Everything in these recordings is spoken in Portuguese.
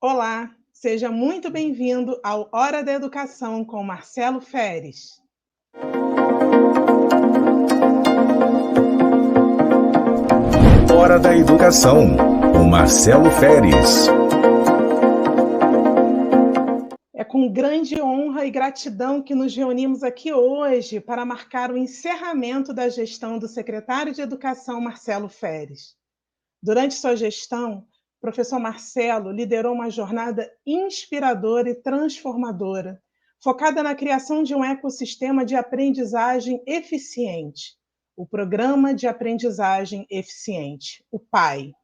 Olá, seja muito bem-vindo ao Hora da Educação com Marcelo Feres. Hora da Educação, com Marcelo Feres. É com grande honra e gratidão que nos reunimos aqui hoje para marcar o encerramento da gestão do secretário de Educação, Marcelo Feres. Durante sua gestão, o professor Marcelo liderou uma jornada inspiradora e transformadora, focada na criação de um ecossistema de aprendizagem eficiente, o Programa de Aprendizagem Eficiente, o PAE.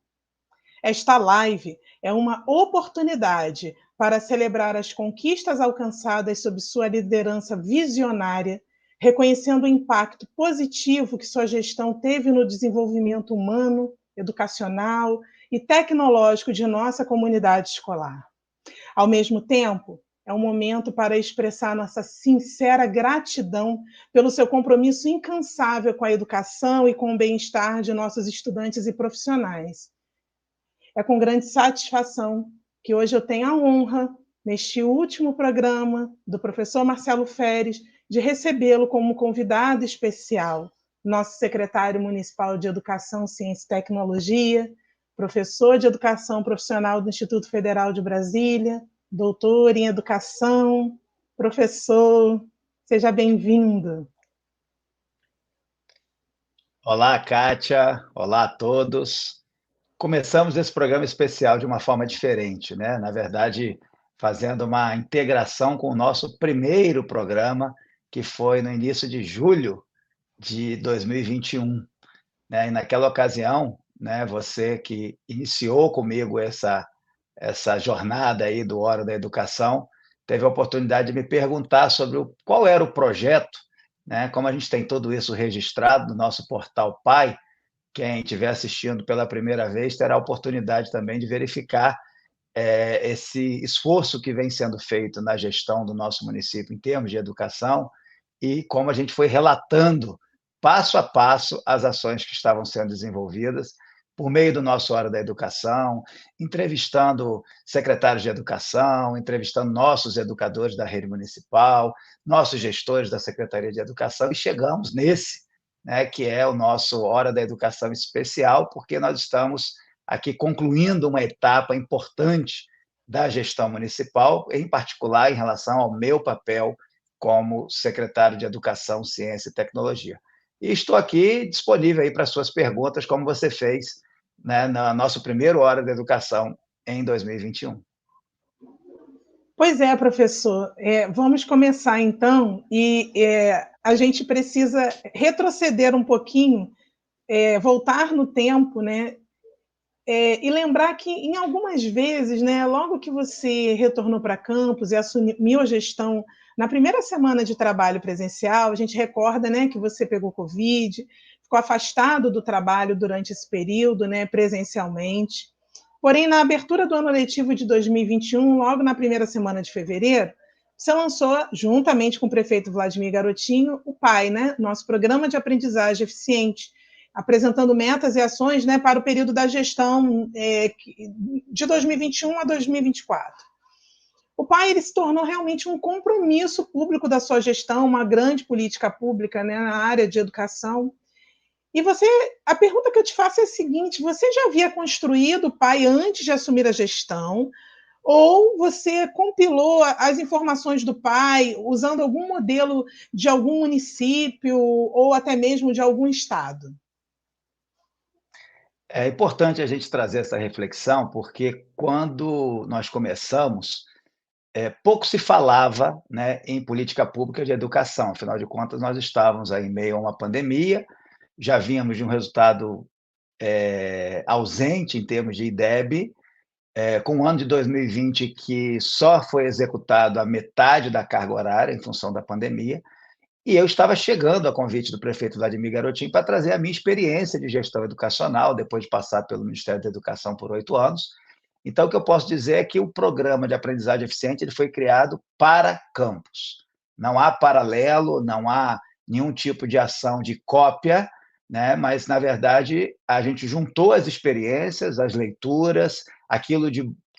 Esta live é uma oportunidade para celebrar as conquistas alcançadas sob sua liderança visionária, reconhecendo o impacto positivo que sua gestão teve no desenvolvimento humano, educacional e tecnológico de nossa comunidade escolar. Ao mesmo tempo, é um momento para expressar nossa sincera gratidão pelo seu compromisso incansável com a educação e com o bem-estar de nossos estudantes e profissionais. É com grande satisfação que hoje eu tenho a honra, neste último programa do professor Marcelo Feres, de recebê-lo como convidado especial, nosso secretário municipal de Educação, Ciência e Tecnologia, professor de Educação Profissional do Instituto Federal de Brasília, doutor em Educação. Professor, seja bem-vindo. Olá, Kátia. Olá a todos. Começamos esse programa especial de uma forma diferente, né? Na verdade, fazendo uma integração com o nosso primeiro programa, que foi no início de julho de 2021, né? E naquela ocasião, né, você que iniciou comigo essa jornada aí do Hora da Educação, teve a oportunidade de me perguntar sobre qual era o projeto, né? Como a gente tem tudo isso registrado no nosso portal PAI, quem estiver assistindo pela primeira vez terá a oportunidade também de verificar esse esforço que vem sendo feito na gestão do nosso município em termos de educação e como a gente foi relatando passo a passo as ações que estavam sendo desenvolvidas por meio do nosso Hora da Educação, entrevistando secretários de educação, entrevistando nossos educadores da rede municipal, nossos gestores da Secretaria de Educação, e chegamos nesse, né, que é o nosso Hora da Educação especial, porque nós estamos aqui concluindo uma etapa importante da gestão municipal, em particular em relação ao meu papel como secretário de Educação, Ciência e Tecnologia. E estou aqui disponível aí para suas perguntas, como você fez, né, no nosso primeiro Hora da Educação em 2021. Pois é, professor. Vamos começar então, e a gente precisa retroceder um pouquinho, voltar no tempo, né? E lembrar que, em algumas vezes, né, logo que você retornou para campus e assumiu a gestão na primeira semana de trabalho presencial, a gente recorda, né, que você pegou Covid, ficou afastado do trabalho durante esse período, né, presencialmente. Porém, na abertura do ano letivo de 2021, logo na primeira semana de fevereiro, você lançou, juntamente com o prefeito Vladimir Garotinho, o PAE, né, nosso Programa de Aprendizagem Eficiente, apresentando metas e ações, né, para o período da gestão de 2021 a 2024. O PAE ele se tornou realmente um compromisso público da sua gestão, uma grande política pública, né, na área de educação. E a pergunta que eu te faço é a seguinte: você já havia construído o PAE antes de assumir a gestão? Ou você compilou as informações do PAE usando algum modelo de algum município ou até mesmo de algum estado? É importante a gente trazer essa reflexão, porque quando nós começamos, pouco se falava, né, em política pública de educação. Afinal de contas, nós estávamos aí em meio a uma pandemia, já vínhamos de um resultado ausente em termos de IDEB, com o ano de 2020 que só foi executado a metade da carga horária em função da pandemia, e eu estava chegando a convite do prefeito Vladimir Garotinho para trazer a minha experiência de gestão educacional, depois de passar pelo Ministério da Educação por 8 anos. Então, o que eu posso dizer é que o programa de aprendizagem eficiente ele foi criado para campus. Não há paralelo, não há nenhum tipo de ação de cópia, né? Mas, na verdade, a gente juntou as experiências, as leituras, aquilo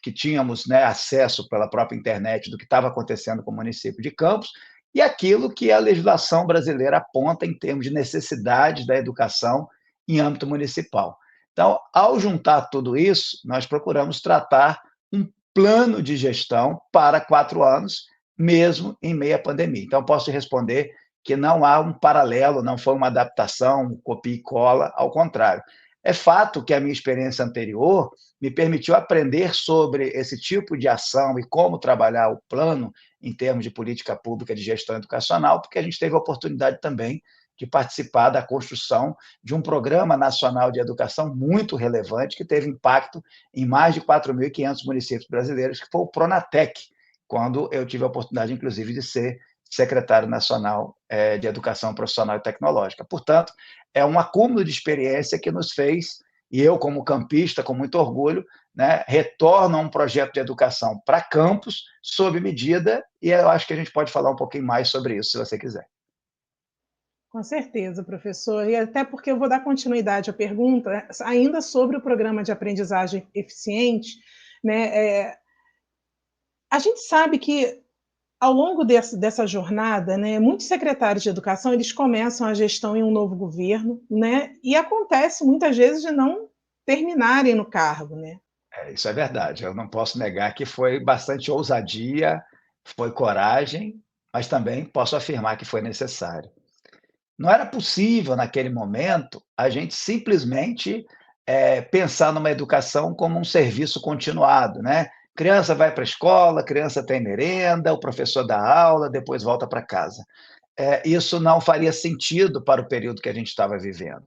que tínhamos, né, acesso pela própria internet do que estava acontecendo com o município de Campos, e aquilo que a legislação brasileira aponta em termos de necessidades da educação em âmbito municipal. Então, ao juntar tudo isso, nós procuramos tratar um plano de gestão para 4 anos, mesmo em meio à pandemia. Então, posso te responder que não há um paralelo, não foi uma adaptação, um copia e cola, ao contrário. É fato que a minha experiência anterior me permitiu aprender sobre esse tipo de ação e como trabalhar o plano em termos de política pública de gestão educacional, porque a gente teve a oportunidade também de participar da construção de um programa nacional de educação muito relevante, que teve impacto em mais de 4.500 municípios brasileiros, que foi o Pronatec, quando eu tive a oportunidade, inclusive, de ser secretário nacional de Educação Profissional e Tecnológica. Portanto, é um acúmulo de experiência que nos fez, e eu, como campista, com muito orgulho, né, retorno a um projeto de educação para Campos, sob medida, e eu acho que a gente pode falar um pouquinho mais sobre isso, se você quiser. Com certeza, professor. E até porque eu vou dar continuidade à pergunta, ainda sobre o programa de aprendizagem eficiente, né? A gente sabe que ao longo dessa jornada, né, muitos secretários de educação eles começam a gestão em um novo governo, né? E acontece muitas vezes de não terminarem no cargo, né? Isso é verdade. Eu não posso negar que foi bastante ousadia, foi coragem, mas também posso afirmar que foi necessário. Não era possível, naquele momento, a gente simplesmente pensar numa educação como um serviço continuado, né? Criança vai para a escola, criança tem merenda, o professor dá aula, depois volta para casa. Isso não faria sentido para o período que a gente estava vivendo.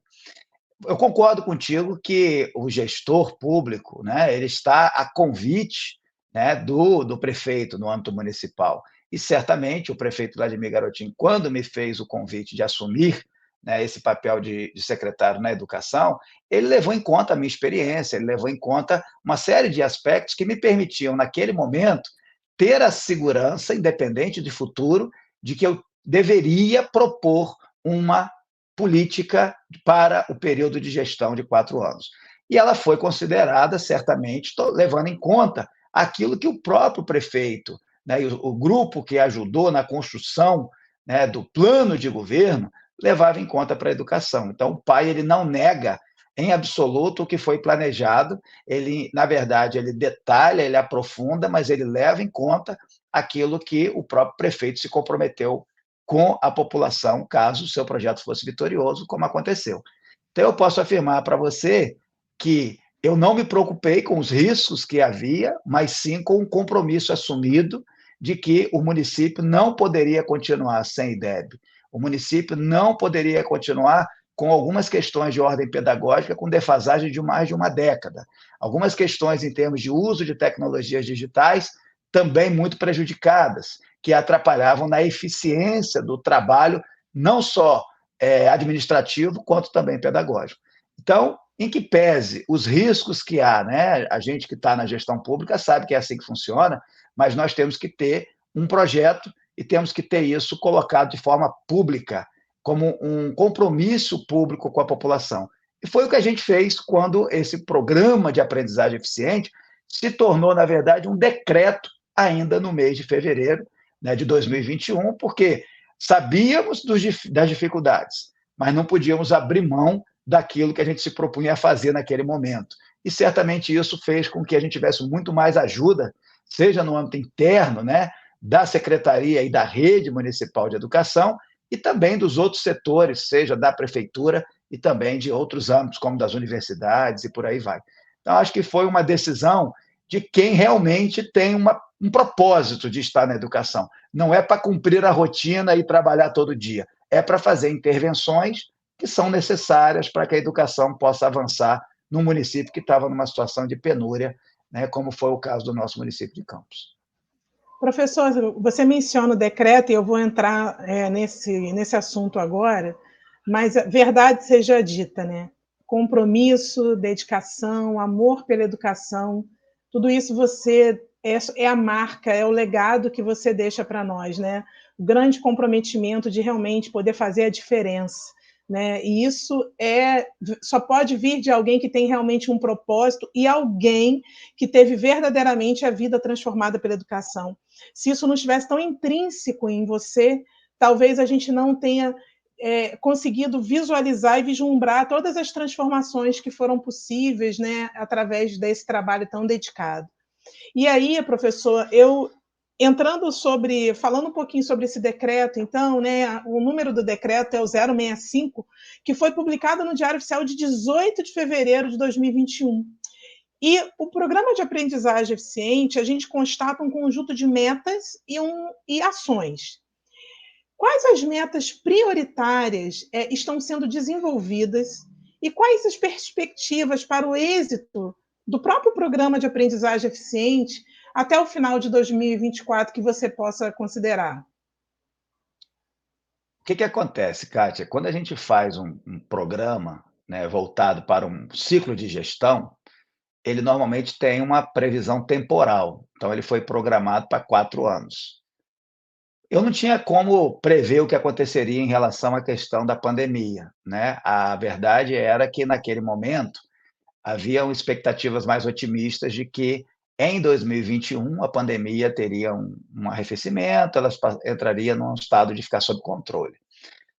Eu concordo contigo que o gestor público, né, ele está a convite, né, do prefeito no âmbito municipal. E certamente o prefeito Vladimir Garotinho, quando me fez o convite de assumir, né, esse papel de secretário na educação, ele levou em conta a minha experiência, ele levou em conta uma série de aspectos que me permitiam, naquele momento, ter a segurança, independente de futuro, de que eu deveria propor uma política para o período de gestão de 4 anos. E ela foi considerada, certamente, levando em conta aquilo que o próprio prefeito, né, e o grupo que ajudou na construção, né, do plano de governo, levava em conta para a educação. Então, o pai ele não nega em absoluto o que foi planejado, ele, na verdade, ele detalha, ele aprofunda, mas ele leva em conta aquilo que o próprio prefeito se comprometeu com a população, caso o seu projeto fosse vitorioso, como aconteceu. Então, eu posso afirmar para você que eu não me preocupei com os riscos que havia, mas sim com um compromisso assumido de que o município não poderia continuar sem IDEB. O município não poderia continuar com algumas questões de ordem pedagógica com defasagem de mais de uma década. Algumas questões em termos de uso de tecnologias digitais também muito prejudicadas, que atrapalhavam na eficiência do trabalho, não só administrativo, quanto também pedagógico. Então, em que pese os riscos que há, né? A gente que está na gestão pública sabe que é assim que funciona, mas nós temos que ter um projeto e temos que ter isso colocado de forma pública, como um compromisso público com a população. E foi o que a gente fez quando esse programa de aprendizagem eficiente se tornou, na verdade, um decreto ainda no mês de fevereiro, né, de 2021, porque sabíamos das dificuldades, mas não podíamos abrir mão daquilo que a gente se propunha a fazer naquele momento. E certamente isso fez com que a gente tivesse muito mais ajuda, seja no âmbito interno, né, da Secretaria e da Rede Municipal de Educação, e também dos outros setores, seja da Prefeitura e também de outros âmbitos, como das universidades e por aí vai. Então, acho que foi uma decisão de quem realmente tem um propósito de estar na educação. Não é para cumprir a rotina e trabalhar todo dia, é para fazer intervenções que são necessárias para que a educação possa avançar num município que estava numa situação de penúria, né, como foi o caso do nosso município de Campos. Professor, você menciona o decreto, e eu vou entrar nesse assunto agora, mas a verdade seja dita, né? Compromisso, dedicação, amor pela educação, tudo isso é a marca, é o legado que você deixa para nós, né? O grande comprometimento de realmente poder fazer a diferença, né? E isso só pode vir de alguém que tem realmente um propósito e alguém que teve verdadeiramente a vida transformada pela educação. Se isso não estivesse tão intrínseco em você, talvez a gente não tenha conseguido visualizar e vislumbrar todas as transformações que foram possíveis, né, através desse trabalho tão dedicado. E aí, professor, falando um pouquinho sobre esse decreto, então, né, o número do decreto é o 065, que foi publicado no Diário Oficial de 18 de fevereiro de 2021. E o programa de aprendizagem eficiente, a gente constata um conjunto de metas e ações. Quais as metas prioritárias estão sendo desenvolvidas e quais as perspectivas para o êxito do próprio programa de aprendizagem eficiente até o final de 2024 que você possa considerar? O que acontece, Kátia? Quando a gente faz um programa, né, voltado para um ciclo de gestão, ele normalmente tem uma previsão temporal. Então, ele foi programado para 4 anos. Eu não tinha como prever o que aconteceria em relação à questão da pandemia, né? A verdade era que, naquele momento, haviam expectativas mais otimistas de que, em 2021, a pandemia teria um arrefecimento, ela entraria num estado de ficar sob controle.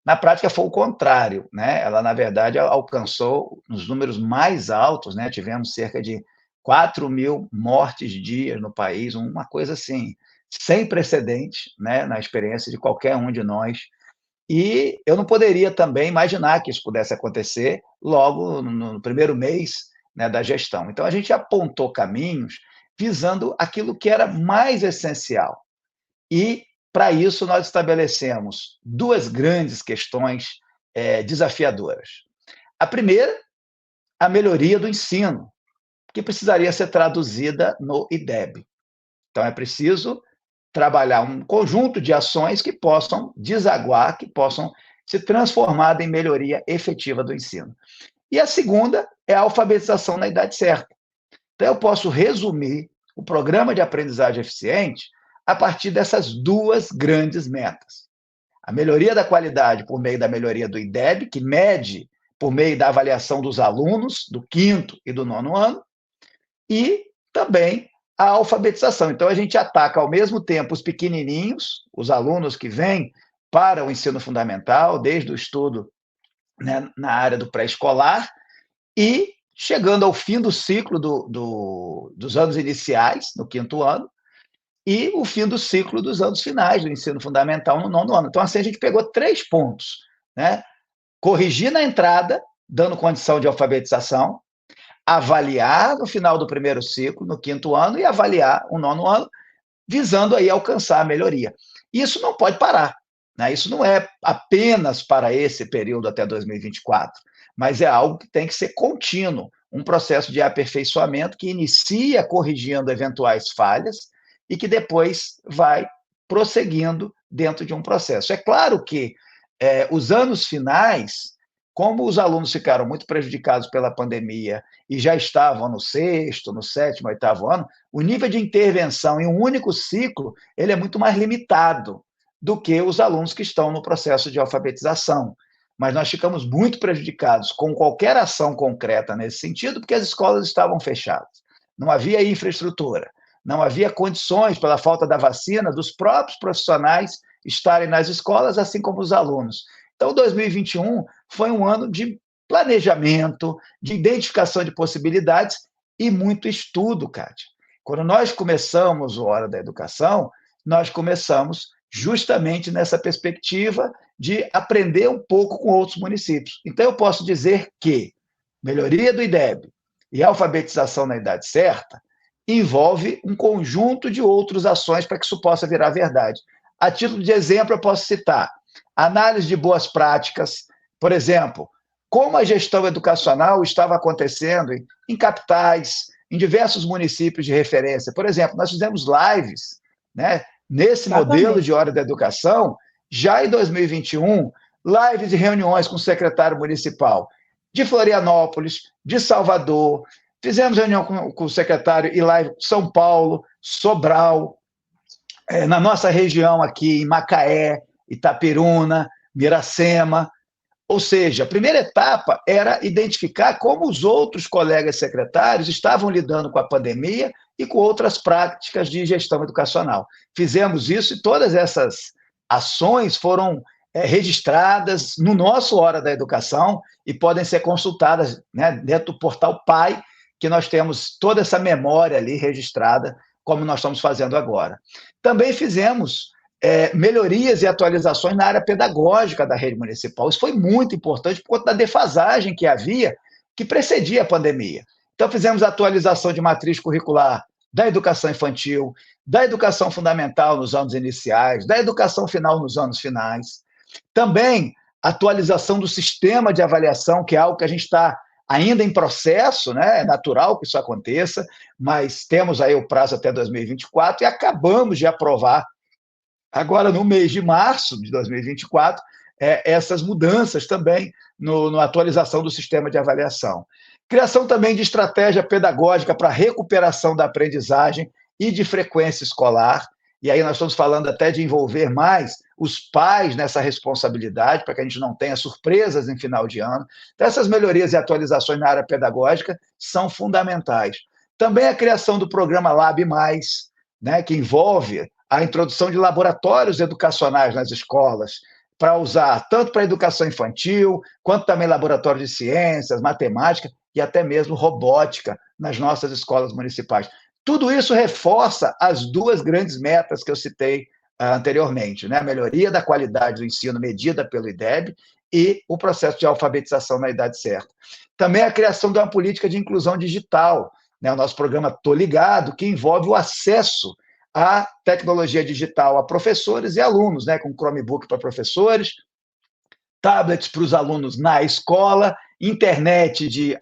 Na prática, foi o contrário, né? Ela, na verdade, alcançou os números mais altos, né? Tivemos cerca de 4.000 mortes dias no país, uma coisa assim, sem precedentes, né? Na experiência de qualquer um de nós. E eu não poderia também imaginar que isso pudesse acontecer logo no primeiro mês, né, da gestão. Então, a gente apontou caminhos visando aquilo que era mais essencial. E, para isso, nós estabelecemos 2 grandes questões desafiadoras. A primeira, a melhoria do ensino, que precisaria ser traduzida no IDEB. Então, é preciso trabalhar um conjunto de ações que possam desaguar, que possam se transformar em melhoria efetiva do ensino. E a segunda é a alfabetização na idade certa. Então, eu posso resumir o programa de aprendizagem eficiente a partir dessas 2 grandes metas. A melhoria da qualidade por meio da melhoria do IDEB, que mede por meio da avaliação dos alunos do 5º e do 9º ano, e também a alfabetização. Então, a gente ataca, ao mesmo tempo, os pequenininhos, os alunos que vêm para o ensino fundamental, desde o estudo, né, na área do pré-escolar, e chegando ao fim do ciclo dos anos iniciais, no 5º ano, e o fim do ciclo dos anos finais do ensino fundamental, no 9º ano. Então, assim, a gente pegou 3 pontos, né? Corrigir na entrada, dando condição de alfabetização, avaliar no final do primeiro ciclo, no 5º ano, e avaliar o 9º ano, visando aí alcançar a melhoria. Isso não pode parar, né? Isso não é apenas para esse período até 2024, mas é algo que tem que ser contínuo, um processo de aperfeiçoamento que inicia corrigindo eventuais falhas e que depois vai prosseguindo dentro de um processo. É claro que os anos finais, como os alunos ficaram muito prejudicados pela pandemia e já estavam no 6º, no 7º, 8º ano, o nível de intervenção em um único ciclo ele é muito mais limitado do que os alunos que estão no processo de alfabetização. Mas nós ficamos muito prejudicados com qualquer ação concreta nesse sentido, porque as escolas estavam fechadas. Não havia infraestrutura, não havia condições, pela falta da vacina, dos próprios profissionais estarem nas escolas, assim como os alunos. Então, 2021 foi um ano de planejamento, de identificação de possibilidades e muito estudo, Kátia. Quando nós começamos o Hora da Educação, nós começamos justamente nessa perspectiva de aprender um pouco com outros municípios. Então, eu posso dizer que melhoria do IDEB e alfabetização na idade certa envolve um conjunto de outras ações para que isso possa virar verdade. A título de exemplo, eu posso citar análise de boas práticas, por exemplo, como a gestão educacional estava acontecendo em capitais, em diversos municípios de referência. Por exemplo, nós fizemos lives, né, nesse modelo de Hora da Educação, já em 2021, lives e reuniões com o secretário municipal de Florianópolis, de Salvador, fizemos reunião com o secretário e live São Paulo, Sobral, na nossa região aqui, em Macaé, Itapiruna, Miracema, Ou seja, a primeira etapa era identificar como os outros colegas secretários estavam lidando com a pandemia e com outras práticas de gestão educacional. Fizemos isso e todas essas ações foram registradas no nosso Hora da Educação e podem ser consultadas, né, dentro do portal PAI, que nós temos toda essa memória ali registrada, como nós estamos fazendo agora. Também fizemos melhorias e atualizações na área pedagógica da rede municipal. Isso foi muito importante por conta da defasagem que havia, que precedia a pandemia. Então, fizemos a atualização de matriz curricular da educação infantil, da educação fundamental nos anos iniciais, da educação final nos anos finais. Também atualização do sistema de avaliação, que é algo que a gente está ainda em processo, né? É natural que isso aconteça, mas temos aí o prazo até 2024 e acabamos de aprovar agora, no mês de março de 2024, essas mudanças também na atualização do sistema de avaliação. Criação também de estratégia pedagógica para recuperação da aprendizagem e de frequência escolar. E aí nós estamos falando até de envolver mais os pais nessa responsabilidade, para que a gente não tenha surpresas em final de ano. Então, essas melhorias e atualizações na área pedagógica são fundamentais. Também a criação do programa Lab+, né, que envolve a introdução de laboratórios educacionais nas escolas, para usar tanto para a educação infantil, quanto também laboratório de ciências, matemática e até mesmo robótica nas nossas escolas municipais. Tudo isso reforça as duas grandes metas que eu citei anteriormente, né? A melhoria da qualidade do ensino medida pelo IDEB e o processo de alfabetização na idade certa. Também a criação de uma política de inclusão digital, né? O nosso programa Tô Ligado, que envolve o acesso a tecnologia digital a professores e alunos, né, com Chromebook para professores, tablets para os alunos na escola, internet de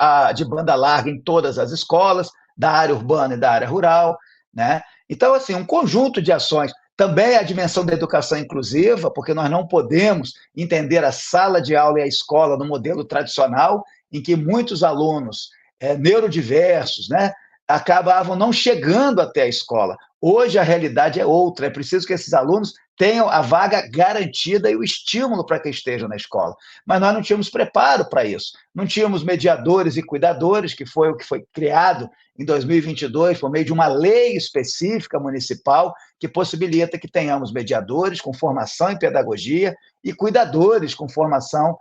banda larga em todas as escolas, da área urbana e da área rural, né? Então, assim, um conjunto de ações. Também a dimensão da educação inclusiva, porque nós não podemos entender a sala de aula e a escola no modelo tradicional, em que muitos alunos neurodiversos, né, acabavam não chegando até a escola. Hoje a realidade é outra, é preciso que esses alunos tenham a vaga garantida e o estímulo para que estejam na escola. Mas nós não tínhamos preparo para isso. Não tínhamos mediadores e cuidadores, que foi o que foi criado em 2022 por meio de uma lei específica municipal que possibilita que tenhamos mediadores com formação em pedagogia e cuidadores com formação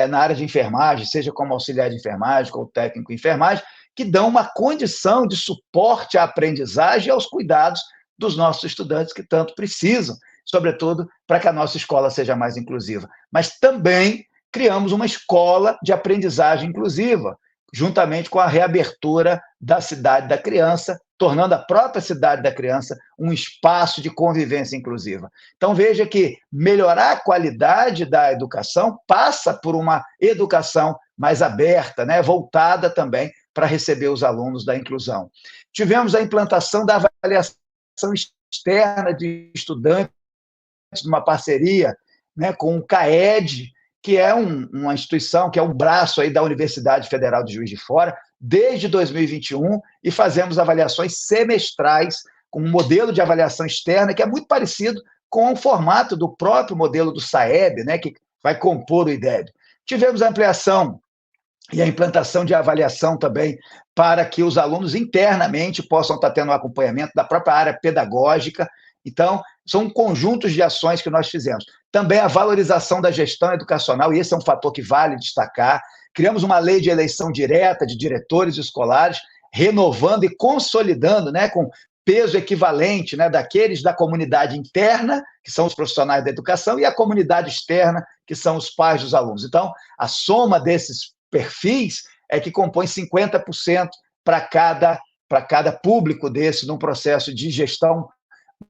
na área de enfermagem, seja como auxiliar de enfermagem, como técnico em enfermagem, que dão uma condição de suporte à aprendizagem e aos cuidados dos nossos estudantes que tanto precisam, sobretudo para que a nossa escola seja mais inclusiva. Mas também criamos uma escola de aprendizagem inclusiva, juntamente com a reabertura da Cidade da Criança, tornando a própria Cidade da Criança um espaço de convivência inclusiva. Então, veja que melhorar a qualidade da educação passa por uma educação mais aberta, né, voltada também para receber os alunos da inclusão. Tivemos a implantação da avaliação externa de estudantes, numa parceria, né, com o CAED, que é uma instituição, que é um braço aí da Universidade Federal de Juiz de Fora, desde 2021, e fazemos avaliações semestrais, com um modelo de avaliação externa que é muito parecido com o formato do próprio modelo do SAEB, né, que vai compor o IDEB. Tivemos a ampliação e a implantação de avaliação também para que os alunos internamente possam estar tendo um acompanhamento da própria área pedagógica. Então, são conjuntos de ações que nós fizemos. Também a valorização da gestão educacional, e esse é um fator que vale destacar. Criamos uma lei de eleição direta de diretores escolares, renovando e consolidando, né, com peso equivalente, né, daqueles da comunidade interna, que são os profissionais da educação, e a comunidade externa, que são os pais dos alunos. Então, a soma desses perfis é que compõe 50% para cada público desse, num processo de gestão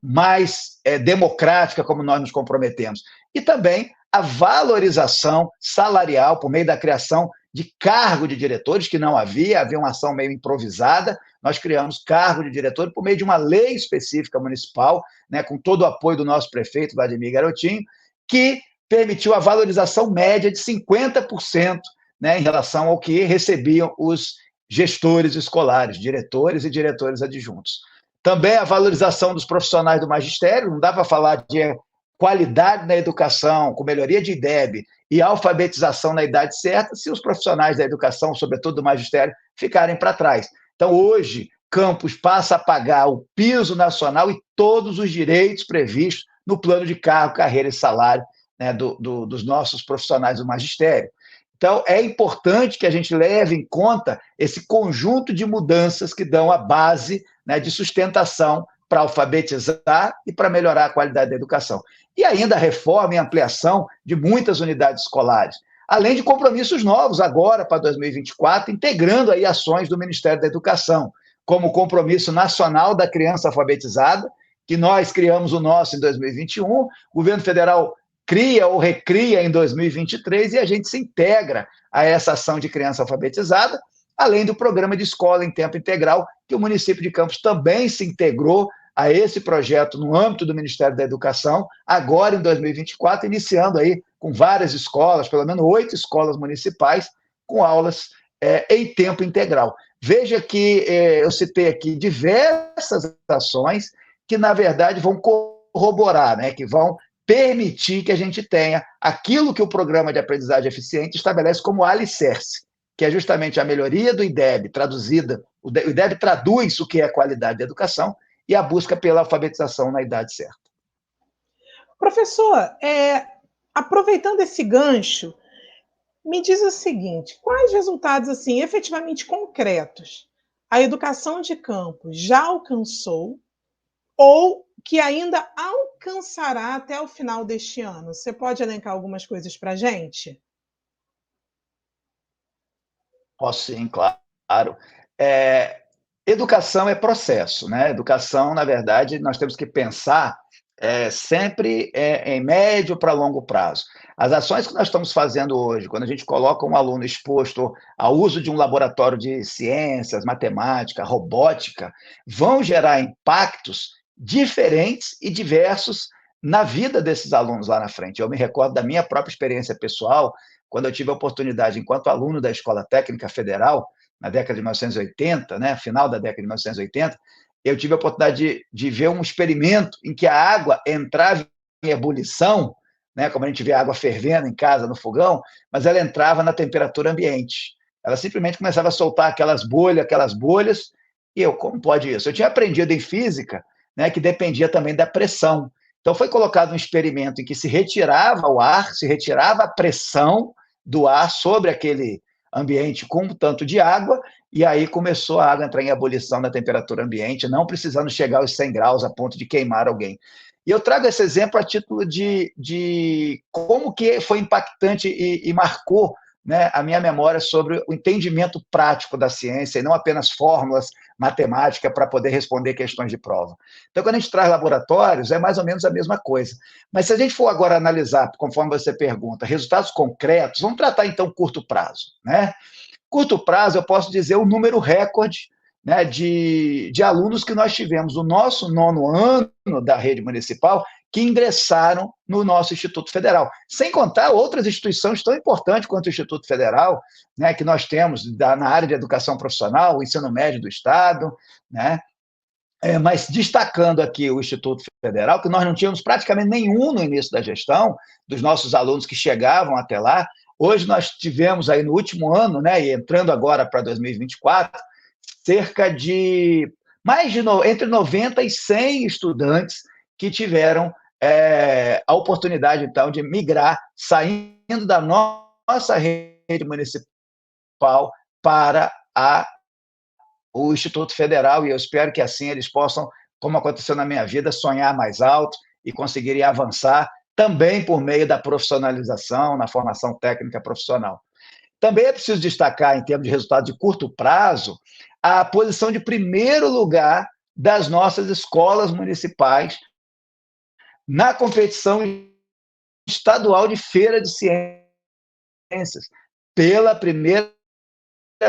mais democrática, como nós nos comprometemos. E também a valorização salarial por meio da criação de cargo de diretores, que não havia uma ação meio improvisada. Nós criamos cargo de diretor por meio de uma lei específica municipal, né, com todo o apoio do nosso prefeito, Vladimir Garotinho, que permitiu a valorização média de 50%, né, em relação ao que recebiam os gestores escolares, diretores e diretores adjuntos. Também a valorização dos profissionais do magistério, não dá para falar de qualidade na educação, com melhoria de IDEB e alfabetização na idade certa, se os profissionais da educação, sobretudo do magistério, ficarem para trás. Então, hoje, Campos passa a pagar o piso nacional e todos os direitos previstos no plano de cargo, carreira e salário, né, dos nossos profissionais do magistério. Então, é importante que a gente leve em conta esse conjunto de mudanças que dão a base, né, de sustentação para alfabetizar e para melhorar a qualidade da educação. E ainda a reforma e ampliação de muitas unidades escolares, além de compromissos novos agora para 2024, integrando aí ações do Ministério da Educação, como o Compromisso Nacional da Criança Alfabetizada, que nós criamos o nosso em 2021, o governo federal cria ou recria em 2023 e a gente se integra a essa ação de criança alfabetizada, além do programa de escola em tempo integral, que o município de Campos também se integrou a esse projeto no âmbito do Ministério da Educação, agora em 2024, iniciando aí com várias escolas, pelo menos 8 escolas municipais, com aulas em tempo integral. Veja que eu citei aqui diversas ações que, na verdade, vão corroborar, né, que vão permitir que a gente tenha aquilo que o Programa de Aprendizagem Eficiente estabelece como alicerce, que é justamente a melhoria do IDEB, traduzida, o IDEB traduz o que é qualidade da educação e a busca pela alfabetização na idade certa. Professor, aproveitando esse gancho, me diz o seguinte, quais resultados assim, efetivamente concretos a educação de Campos já alcançou ou que ainda alcançará até o final deste ano? Você pode elencar algumas coisas para a gente? Posso sim, claro. Educação é processo, né? Educação, na verdade, nós temos que pensar sempre em médio para longo prazo. As ações que nós estamos fazendo hoje, quando a gente coloca um aluno exposto ao uso de um laboratório de ciências, matemática, robótica, vão gerar impactos diferentes e diversos na vida desses alunos lá na frente. Eu me recordo da minha própria experiência pessoal, quando eu tive a oportunidade, enquanto aluno da Escola Técnica Federal, na década de 1980, né, final da década de 1980, eu tive a oportunidade de ver um experimento em que a água entrava em ebulição, né, como a gente vê a água fervendo em casa, no fogão, mas ela entrava na temperatura ambiente. Ela simplesmente começava a soltar aquelas bolhas, e eu, como pode isso? Eu tinha aprendido em física, né, que dependia também da pressão. Então, foi colocado um experimento em que se retirava o ar, se retirava a pressão do ar sobre aquele ambiente com um tanto de água, e aí começou a água a entrar em ebulição na temperatura ambiente, não precisando chegar aos 100 graus a ponto de queimar alguém. E eu trago esse exemplo a título de como que foi impactante e marcou, né, a minha memória sobre o entendimento prático da ciência, e não apenas fórmulas matemáticas para poder responder questões de prova. Então, quando a gente traz laboratórios, é mais ou menos a mesma coisa. Mas se a gente for agora analisar, conforme você pergunta, resultados concretos, vamos tratar então curto prazo, né? Curto prazo, eu posso dizer o número recorde, né, de alunos que nós tivemos no nosso 9º ano da rede municipal que ingressaram no nosso Instituto Federal. Sem contar outras instituições tão importantes quanto o Instituto Federal, né, que nós temos na área de educação profissional, o ensino médio do Estado, né? Mas destacando aqui o Instituto Federal, que nós não tínhamos praticamente nenhum no início da gestão, dos nossos alunos que chegavam até lá. Hoje nós tivemos aí no último ano, né, e entrando agora para 2024, cerca de entre 90 e 100 estudantes que tiveram a oportunidade, então, de migrar, saindo da nossa rede municipal para o Instituto Federal, e eu espero que assim eles possam, como aconteceu na minha vida, sonhar mais alto e conseguirem avançar também por meio da profissionalização, na formação técnica profissional. Também é preciso destacar, em termos de resultado de curto prazo, a posição de primeiro lugar das nossas escolas municipais na competição estadual de feira de ciências, pela primeira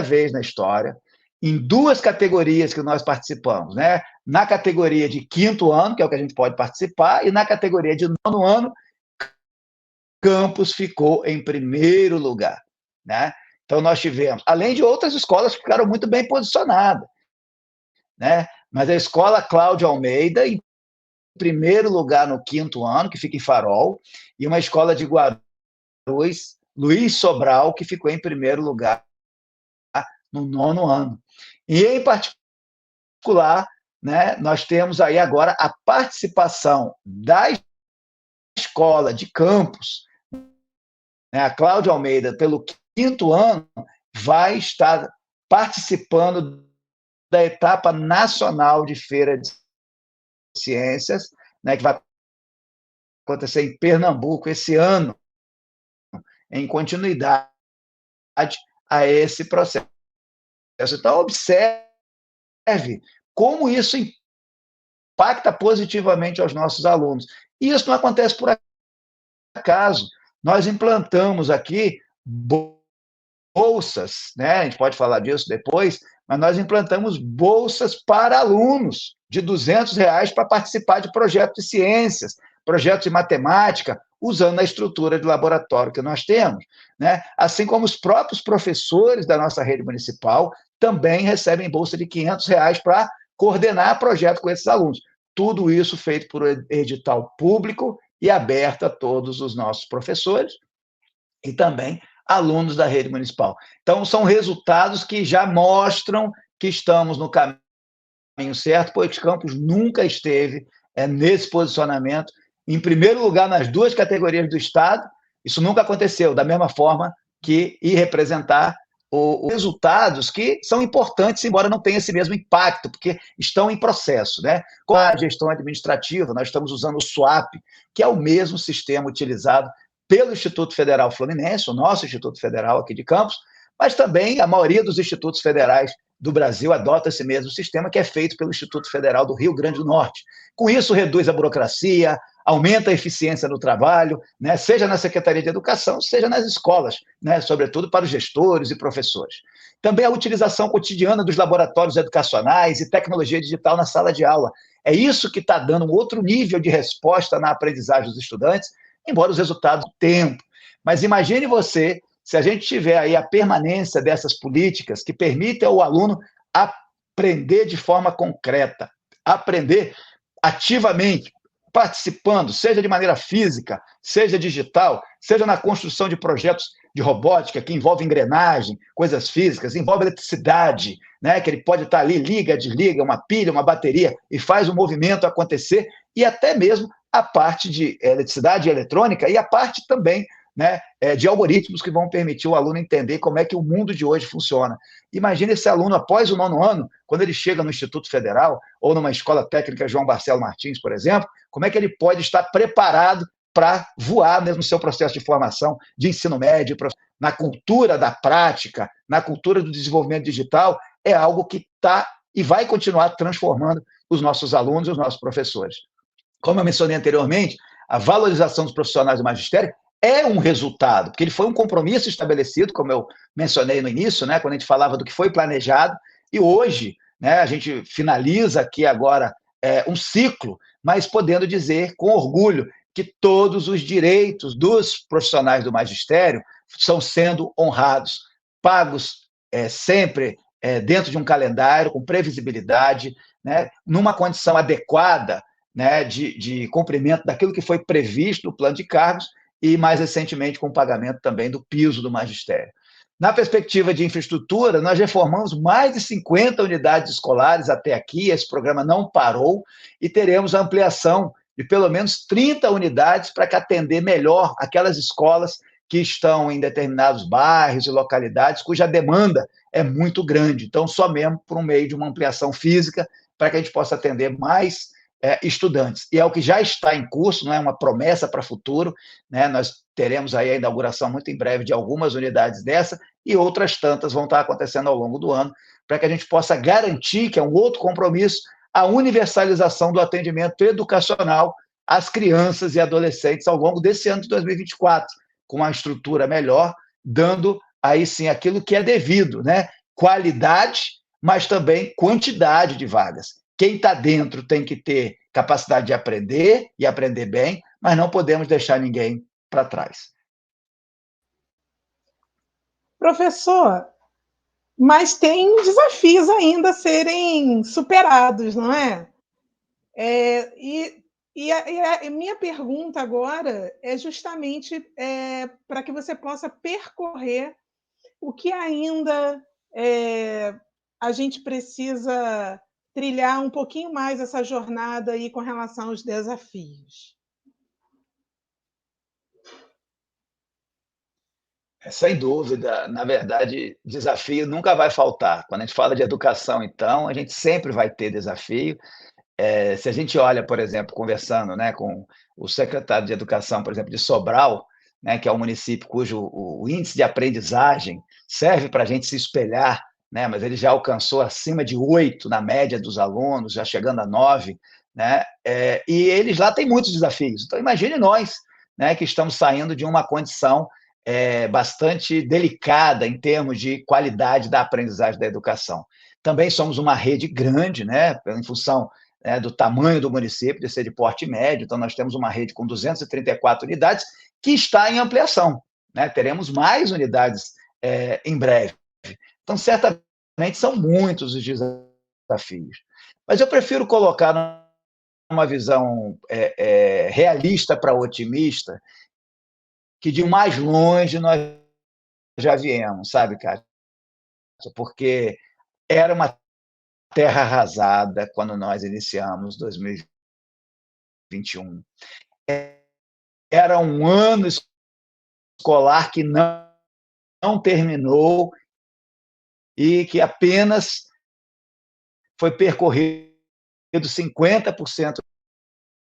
vez na história, em 2 categorias que nós participamos, né? Na categoria de 5º ano, que é o que a gente pode participar, e na categoria de 9º ano, Campos ficou em primeiro lugar, né? Então, nós tivemos, além de outras escolas que ficaram muito bem posicionadas, né? Mas a escola Cláudio Almeida, em primeiro lugar no 5º ano, que fica em Farol, e uma escola de Guarulhos, Luiz Sobral, que ficou em primeiro lugar no 9º ano. E, em particular, né, nós temos aí agora a participação da escola de Campos, né, a Cláudia Almeida, pelo 5º ano, vai estar participando da etapa nacional de Feira de Ciências, né, que vai acontecer em Pernambuco esse ano, em continuidade a esse processo. Então, observe como isso impacta positivamente aos nossos alunos. E isso não acontece por acaso. Nós implantamos aqui bolsas, né? A gente pode falar disso depois, mas nós implantamos bolsas para alunos de R$ 200 para participar de projetos de ciências, projetos de matemática, usando a estrutura de laboratório que nós temos, né? Assim como os próprios professores da nossa rede municipal também recebem bolsa de R$ 500 para coordenar projeto com esses alunos. Tudo isso feito por edital público e aberto a todos os nossos professores e também alunos da rede municipal. Então, são resultados que já mostram que estamos no caminho certo, pois Campos nunca esteve nesse posicionamento, em primeiro lugar nas 2 categorias do Estado. Isso nunca aconteceu, da mesma forma que ir representar os resultados que são importantes, embora não tenha esse mesmo impacto, porque estão em processo, né? Com a gestão administrativa, nós estamos usando o SWAP, que é o mesmo sistema utilizado pelo Instituto Federal Fluminense, o nosso Instituto Federal aqui de Campos, mas também a maioria dos institutos federais do Brasil adota esse mesmo sistema, que é feito pelo Instituto Federal do Rio Grande do Norte. Com isso, reduz a burocracia, aumenta a eficiência no trabalho, né, seja na Secretaria de Educação, seja nas escolas, né, sobretudo para os gestores e professores. Também a utilização cotidiana dos laboratórios educacionais e tecnologia digital na sala de aula. É isso que está dando um outro nível de resposta na aprendizagem dos estudantes, embora os resultados do tempo. Mas imagine você, se a gente tiver aí a permanência dessas políticas que permitem ao aluno aprender de forma concreta, aprender ativamente, participando, seja de maneira física, seja digital, seja na construção de projetos de robótica que envolvem engrenagem, coisas físicas, envolve eletricidade, né, que ele pode estar ali, liga, desliga, uma pilha, uma bateria, e faz o movimento acontecer, e até mesmo a parte de eletricidade e eletrônica, e a parte também, né, de algoritmos que vão permitir o aluno entender como é que o mundo de hoje funciona. Imagina esse aluno, após o 9º ano, quando ele chega no Instituto Federal, ou numa escola técnica João Barcelo Martins, por exemplo, como é que ele pode estar preparado para voar mesmo no seu processo de formação, de ensino médio, na cultura da prática, na cultura do desenvolvimento digital, é algo que está e vai continuar transformando os nossos alunos e os nossos professores. Como eu mencionei anteriormente, a valorização dos profissionais do magistério é um resultado, porque ele foi um compromisso estabelecido, como eu mencionei no início, né, quando a gente falava do que foi planejado, e hoje, né, a gente finaliza aqui agora um ciclo, mas podendo dizer com orgulho que todos os direitos dos profissionais do magistério estão sendo honrados, pagos sempre dentro de um calendário, com previsibilidade, né, numa condição adequada, né, de cumprimento daquilo que foi previsto no plano de cargos, e, mais recentemente, com o pagamento também do piso do magistério. Na perspectiva de infraestrutura, nós reformamos mais de 50 unidades escolares até aqui, esse programa não parou, e teremos a ampliação de pelo menos 30 unidades para atender melhor aquelas escolas que estão em determinados bairros e localidades cuja demanda é muito grande. Então, só mesmo por um meio de uma ampliação física, para que a gente possa atender mais estudantes. E é o que já está em curso, não é uma promessa para o futuro, né? Nós teremos aí a inauguração muito em breve de algumas unidades dessa, e outras tantas vão estar acontecendo ao longo do ano, para que a gente possa garantir, que é um outro compromisso, a universalização do atendimento educacional às crianças e adolescentes ao longo desse ano de 2024, com uma estrutura melhor, dando aí sim aquilo que é devido, né? Qualidade, mas também quantidade de vagas. Quem está dentro tem que ter capacidade de aprender e aprender bem, mas não podemos deixar ninguém para trás. Professor, mas tem desafios ainda a serem superados, não é? E E a minha pergunta agora é justamente para que você possa percorrer o que ainda a gente precisa trilhar um pouquinho mais essa jornada aí com relação aos desafios. Sem dúvida, na verdade, desafio nunca vai faltar. Quando a gente fala de educação, então, a gente sempre vai ter desafio. Se a gente olha, por exemplo, conversando, né, com o secretário de Educação, por exemplo, de Sobral, né, que é um município cujo o índice de aprendizagem serve para a gente se espelhar, né, mas ele já alcançou acima de 8 na média dos alunos, já chegando a 9, né, e eles lá têm muitos desafios. Então, imagine nós, né, que estamos saindo de uma condição bastante delicada em termos de qualidade da aprendizagem da educação. Também somos uma rede grande, né, em função do tamanho do município, de ser de porte médio, então nós temos uma rede com 234 unidades que está em ampliação, né? Teremos mais unidades em breve. Então, certamente, são muitos os desafios. Mas eu prefiro colocar numa visão realista para otimista, que de mais longe nós já viemos, sabe, Cátia? Porque era uma terra arrasada quando nós iniciamos 2021. Era um ano escolar que não terminou e que apenas foi percorrido 50%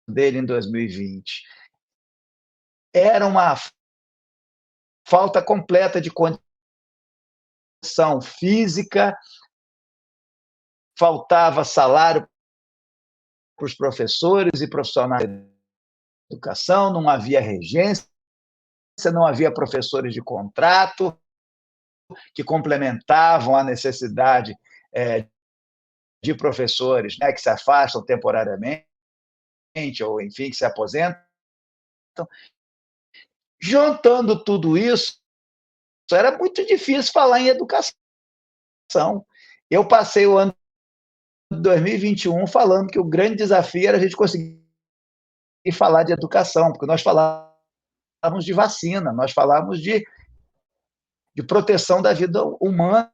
dele em 2020. Era uma falta completa de condição física, faltava salário para os professores e profissionais da educação, não havia regência, não havia professores de contrato que complementavam a necessidade de professores, né, que se afastam temporariamente ou, enfim, que se aposentam. Juntando tudo isso, era muito difícil falar em educação. Eu passei o ano de 2021 falando que o grande desafio era a gente conseguir falar de educação, porque nós falávamos de vacina, nós falávamos de proteção da vida humana,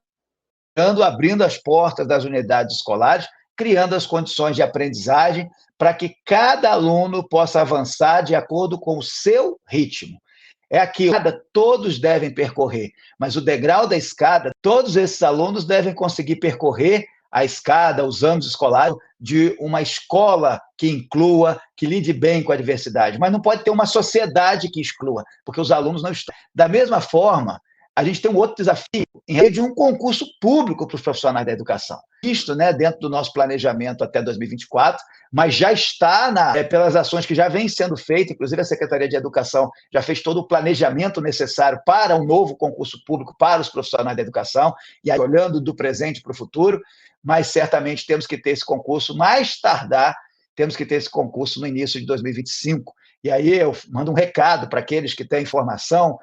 abrindo as portas das unidades escolares, criando as condições de aprendizagem para que cada aluno possa avançar de acordo com o seu ritmo. É aquilo, todos devem percorrer, mas o degrau da escada, todos esses alunos devem conseguir percorrer a escada, os anos escolares, de uma escola que inclua, que lide bem com a diversidade, mas não pode ter uma sociedade que exclua, porque os alunos não estão. Da mesma forma, a gente tem um outro desafio em rede de um concurso público para os profissionais da educação. Isto, né, dentro do nosso planejamento até 2024, mas já está pelas ações que já vêm sendo feitas, inclusive a Secretaria de Educação já fez todo o planejamento necessário para um novo concurso público para os profissionais da educação, e aí olhando do presente para o futuro, mas certamente temos que ter esse concurso mais tardar, temos que ter esse concurso no início de 2025. E aí eu mando um recado para aqueles que têm formação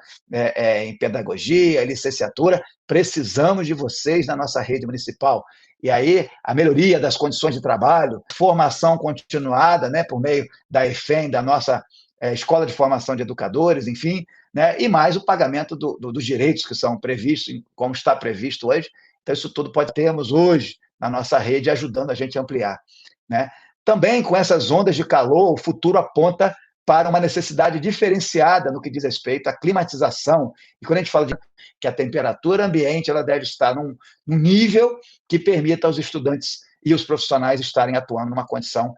em pedagogia, licenciatura, precisamos de vocês na nossa rede municipal. E aí a melhoria das condições de trabalho, formação continuada, né, por meio da EFEM, da nossa Escola de Formação de Educadores, enfim, né, e mais o pagamento dos direitos que são previstos, como está previsto hoje. Então, isso tudo termos hoje na nossa rede, ajudando a gente a ampliar, né? Também, com essas ondas de calor, o futuro aponta para uma necessidade diferenciada no que diz respeito à climatização. E quando a gente fala que a temperatura ambiente ela deve estar num nível que permita aos estudantes e os profissionais estarem atuando numa condição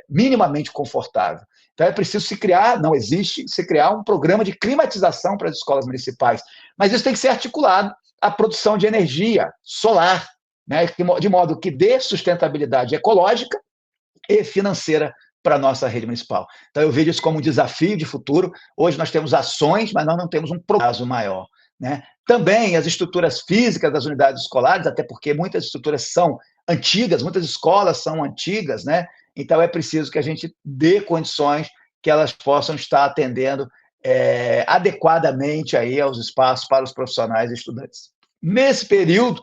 minimamente confortável. Então, é preciso se criar, não existe, se criar um programa de climatização para as escolas municipais. Mas isso tem que ser articulado à produção de energia solar, né, de modo que dê sustentabilidade ecológica e financeira para a nossa rede municipal. Então, eu vejo isso como um desafio de futuro. Hoje nós temos ações, mas nós não temos um prazo maior, né? Também as estruturas físicas das unidades escolares, até porque muitas estruturas são antigas, muitas escolas são antigas, né? Então, é preciso que a gente dê condições que elas possam estar atendendo adequadamente aí aos espaços para os profissionais e estudantes. Nesse período,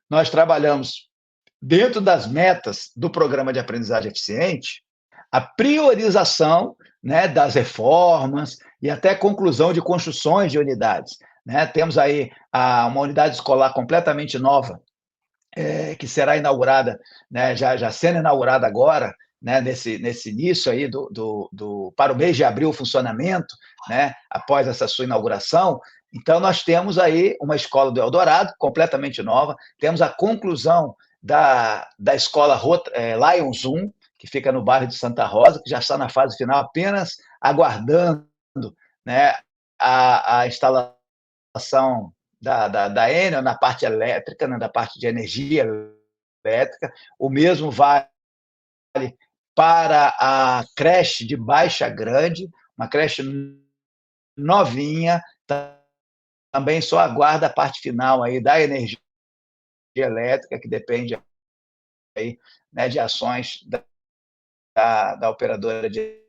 nós trabalhamos dentro das metas do Programa de Aprendizagem Eficiente, a priorização, né, das reformas e até conclusão de construções de unidades, né? Temos aí uma unidade escolar completamente nova, que será inaugurada, né, já sendo inaugurada agora, né, nesse início aí para o mês de abril, o funcionamento, né, após essa sua inauguração. Então, nós temos aí uma escola do Eldorado, completamente nova, temos a conclusão da escola Lions 1, que fica no bairro de Santa Rosa, que já está na fase final, apenas aguardando, né, a instalação da Enel na parte elétrica, né, da parte de energia elétrica. O mesmo vale para a creche de Baixa Grande, uma creche novinha, também só aguarda a parte final aí da energia elétrica, que depende aí, né, de ações da operadora de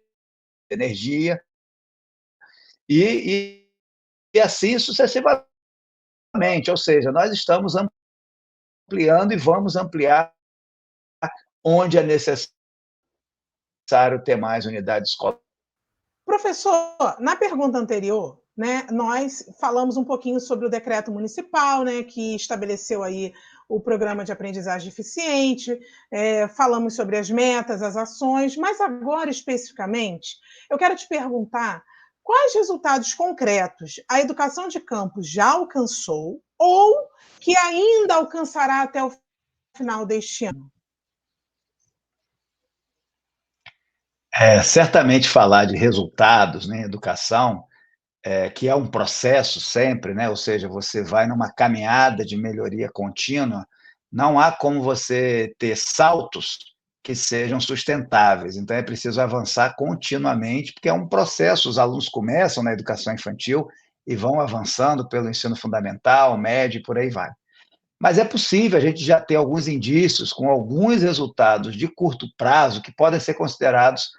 energia, e assim sucessivamente. Ou seja, nós estamos ampliando e vamos ampliar onde é necessário ter mais unidades escolares. Professor, na pergunta anterior, né, nós falamos um pouquinho sobre o decreto municipal, né, que estabeleceu aí o programa de aprendizagem eficiente, falamos sobre as metas, as ações, mas agora, especificamente, eu quero te perguntar quais resultados concretos a educação de campo já alcançou ou que ainda alcançará até o final deste ano? Certamente falar de resultados, né, em educação, que é um processo sempre, né, ou seja, você vai numa caminhada de melhoria contínua, não há como você ter saltos que sejam sustentáveis. Então, é preciso avançar continuamente, porque é um processo. Os alunos começam na educação infantil e vão avançando pelo ensino fundamental, médio e por aí vai. Mas é possível a gente já ter alguns indícios com alguns resultados de curto prazo que podem ser considerados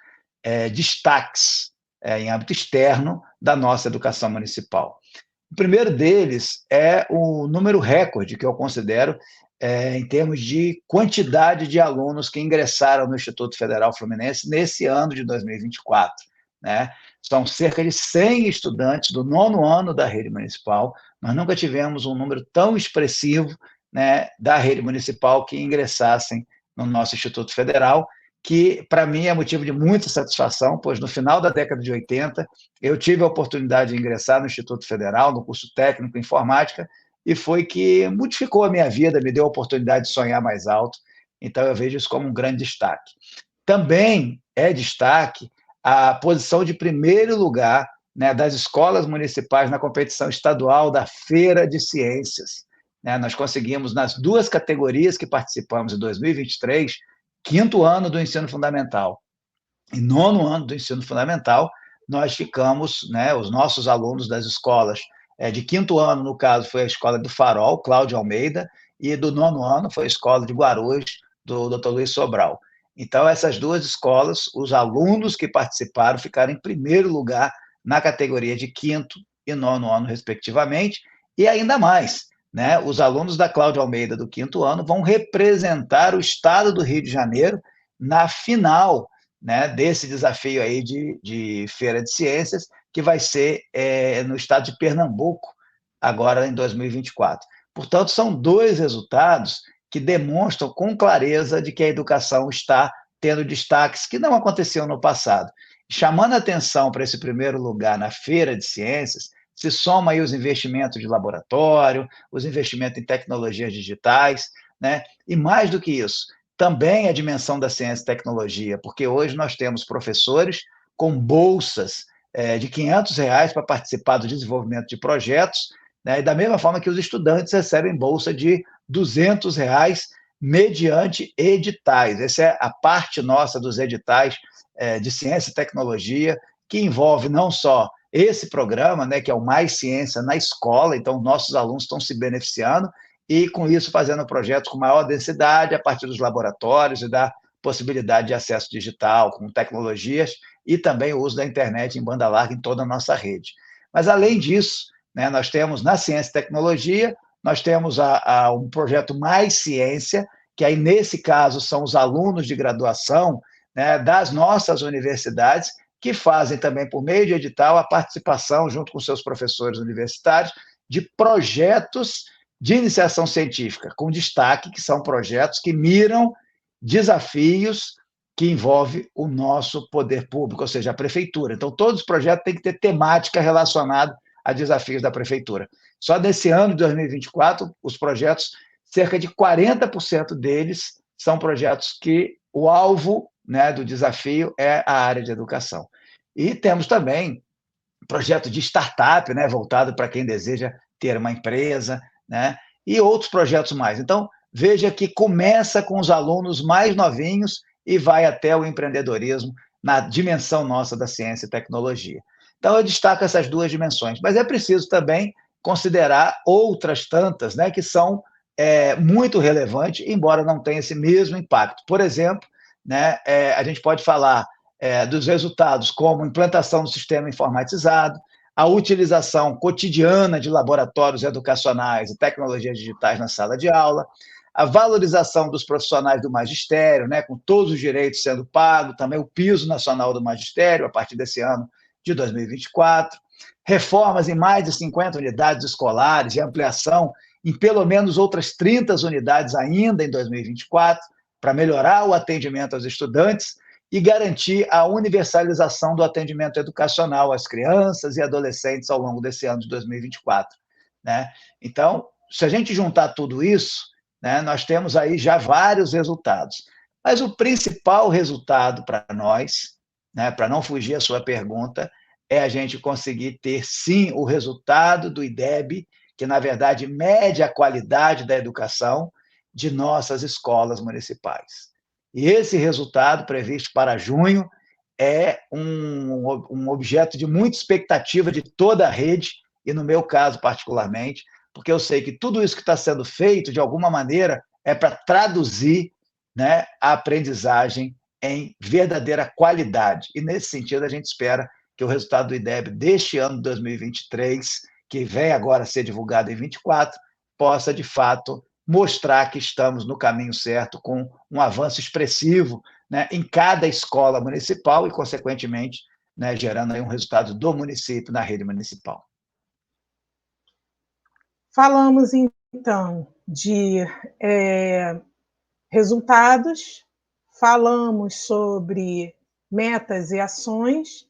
destaques em âmbito externo da nossa educação municipal. O primeiro deles é o número recorde, que eu considero, em termos de quantidade de alunos que ingressaram no Instituto Federal Fluminense nesse ano de 2024. Né? São cerca de 100 estudantes do 9º ano da rede municipal. Nós nunca tivemos um número tão expressivo, né, da rede municipal que ingressassem no nosso Instituto Federal, que para mim é motivo de muita satisfação, pois no final da década de 80 eu tive a oportunidade de ingressar no Instituto Federal, no curso técnico em informática, e foi que modificou a minha vida, me deu a oportunidade de sonhar mais alto, então eu vejo isso como um grande destaque. Também é destaque a posição de primeiro lugar, né, das escolas municipais na competição estadual da Feira de Ciências. Né, nós conseguimos, nas duas categorias que participamos em 2023, 5º ano do ensino fundamental e 9º ano do ensino fundamental, nós ficamos, né, os nossos alunos das escolas, de 5º ano, no caso, foi a escola do Farol, Cláudio Almeida, e do 9º ano foi a escola de Guarulhos, do Dr. Luiz Sobral. Então, essas duas escolas, os alunos que participaram ficaram em primeiro lugar na categoria de 5º e 9º ano, respectivamente, e ainda mais, né, os alunos da Cláudio Almeida do 5º ano vão representar o estado do Rio de Janeiro na final, né, desse desafio aí de Feira de Ciências, que vai ser no estado de Pernambuco, agora em 2024. Portanto, são dois resultados que demonstram com clareza de que a educação está tendo destaques que não aconteciam no passado. Chamando a atenção para esse primeiro lugar na Feira de Ciências, se soma aí os investimentos de laboratório, os investimentos em tecnologias digitais, né? E mais do que isso, também a dimensão da ciência e tecnologia, porque hoje nós temos professores com bolsas de R$ 500 para participar do desenvolvimento de projetos, né? E da mesma forma que os estudantes recebem bolsa de R$ 200 mediante editais. Essa é a parte nossa dos editais de ciência e tecnologia, que envolve não só esse programa, né, que é o Mais Ciência na Escola, então nossos alunos estão se beneficiando e, com isso, fazendo projetos com maior densidade a partir dos laboratórios e da possibilidade de acesso digital, com tecnologias, e também o uso da internet em banda larga em toda a nossa rede. Mas, além disso, né, nós temos na ciência e tecnologia, nós temos um projeto Mais Ciência, que aí, nesse caso, são os alunos de graduação, né, das nossas universidades, que fazem também, por meio de edital, a participação, junto com seus professores universitários, de projetos de iniciação científica, com destaque que são projetos que miram desafios que envolvem o nosso poder público, ou seja, a prefeitura. Então, todos os projetos têm que ter temática relacionada a desafios da prefeitura. Só nesse ano de 2024, os projetos, cerca de 40% deles são projetos que o alvo, né, do desafio é a área de educação. E temos também projeto de startup, né, voltado para quem deseja ter uma empresa, né, e outros projetos mais. Então, veja que começa com os alunos mais novinhos e vai até o empreendedorismo na dimensão nossa da ciência e tecnologia. Então, eu destaco essas duas dimensões, mas é preciso também considerar outras tantas, né, que são muito relevantes, embora não tenha esse mesmo impacto. Por exemplo, né, a gente pode falar dos resultados, como implantação do sistema informatizado, a utilização cotidiana de laboratórios educacionais e tecnologias digitais na sala de aula, a valorização dos profissionais do magistério, né, com todos os direitos sendo pagos, também o piso nacional do magistério, a partir desse ano de 2024, reformas em mais de 50 unidades escolares e ampliação em pelo menos outras 30 unidades ainda em 2024, para melhorar o atendimento aos estudantes e garantir a universalização do atendimento educacional às crianças e adolescentes ao longo desse ano de 2024. Né? Então, se a gente juntar tudo isso, né, nós temos aí já vários resultados. Mas o principal resultado para nós, né, para não fugir à sua pergunta, é a gente conseguir ter, sim, o resultado do IDEB, que, na verdade, mede a qualidade da educação de nossas escolas municipais. E esse resultado, previsto para junho, é um objeto de muita expectativa de toda a rede, e no meu caso particularmente, porque eu sei que tudo isso que está sendo feito, de alguma maneira, é para traduzir, né, a aprendizagem em verdadeira qualidade. E, nesse sentido, a gente espera que o resultado do IDEB deste ano de 2023, que vem agora a ser divulgado em 24, possa, de fato, mostrar que estamos no caminho certo, com um avanço expressivo, né, em cada escola municipal e, consequentemente, né, gerando aí um resultado do município na rede municipal. Falamos, então, de resultados, falamos sobre metas e ações,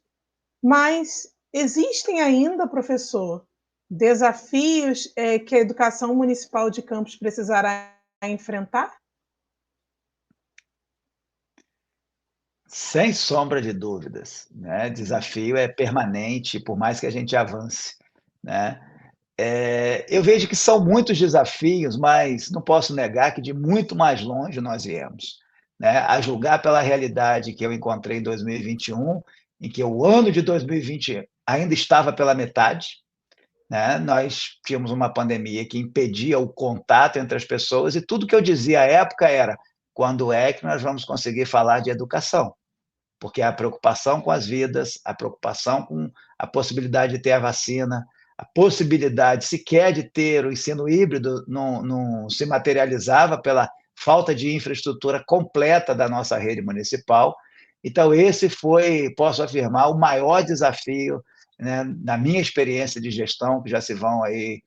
mas existem ainda, professor, desafios que a educação municipal de Campos precisará enfrentar? Sem sombra de dúvidas, né? Desafio é permanente, por mais que a gente avance, né? Eu vejo que são muitos desafios, mas não posso negar que de muito mais longe nós viemos, né? A julgar pela realidade que eu encontrei em 2021, em que o ano de 2020 ainda estava pela metade, né? Nós tínhamos uma pandemia que impedia o contato entre as pessoas e tudo que eu dizia à época era: quando é que nós vamos conseguir falar de educação? Porque a preocupação com as vidas, a preocupação com a possibilidade de ter a vacina, a possibilidade sequer de ter o ensino híbrido não se materializava pela falta de infraestrutura completa da nossa rede municipal. Então, esse foi, posso afirmar, o maior desafio, né, na minha experiência de gestão, que já se vão aí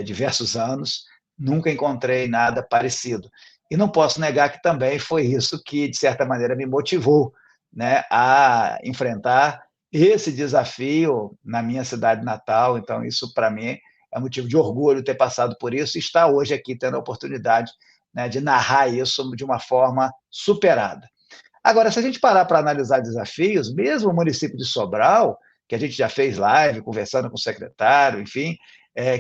diversos anos, nunca encontrei nada parecido. E não posso negar que também foi isso que, de certa maneira, me motivou, né, a enfrentar esse desafio na minha cidade natal. Então, isso, para mim, é motivo de orgulho ter passado por isso e estar hoje aqui tendo a oportunidade, né, de narrar isso de uma forma superada. Agora, se a gente parar para analisar desafios, mesmo o município de Sobral, que a gente já fez live, conversando com o secretário, enfim,